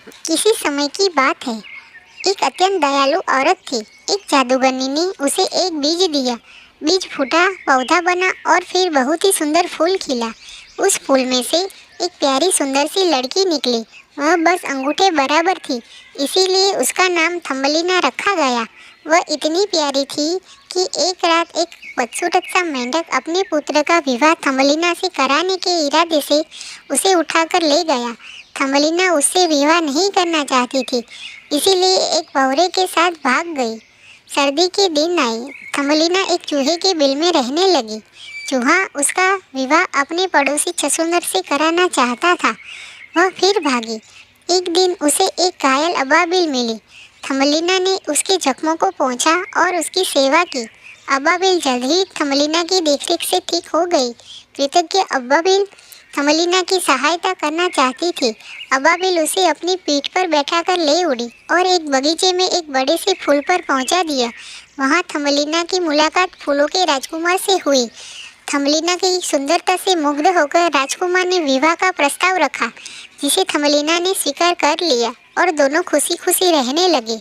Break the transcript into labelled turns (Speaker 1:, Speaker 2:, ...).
Speaker 1: किसी समय की बात है। एक अत्यंत दयालु औरत थी। एक जादूगरनी ने उसे एक बीज दिया। बीज फूटा, पौधा बना और फिर बहुत ही सुंदर फूल खिला। उस फूल में से एक प्यारी सुंदर सी लड़की निकली। वह बस अंगूठे बराबर थी, इसीलिए उसका नाम थम्बलिना रखा गया। वह इतनी प्यारी थी कि एक रात एक बदसूरत सा मेंढक अपने पुत्र का विवाह थम्बलिना से कराने के इरादे से उसे उठाकर ले गया। थम्बलिना उससे विवाह नहीं करना चाहती थी, इसीलिए एक भौरे के साथ भाग गई। सर्दी के दिन आए। थम्बलिना एक चूहे के बिल में रहने लगी। चूहा उसका विवाह अपने पड़ोसी छछूंदर से कराना चाहता था। वह फिर भागी। एक दिन उसे एक घायल अबाबिल मिली। थम्बलिना ने उसके जख्मों को पोंछा और उसकी सेवा की। अबाबिल जल्द ही थम्बलिना की देखरेख से ठीक हो गई। कृतज्ञ अबाबिल थम्बलिना की सहायता करना चाहती थी। अबाबिल उसे अपनी पीठ पर बैठाकर ले उड़ी और एक बगीचे में एक बड़े से फूल पर पहुंचा दिया। वहां थम्बलिना की मुलाकात फूलों के राजकुमार से हुई। थम्बलिना की सुंदरता से मुग्ध होकर राजकुमार ने विवाह का प्रस्ताव रखा, जिसे थम्बलिना ने स्वीकार कर लिया और दोनों खुशी खुशी रहने लगे।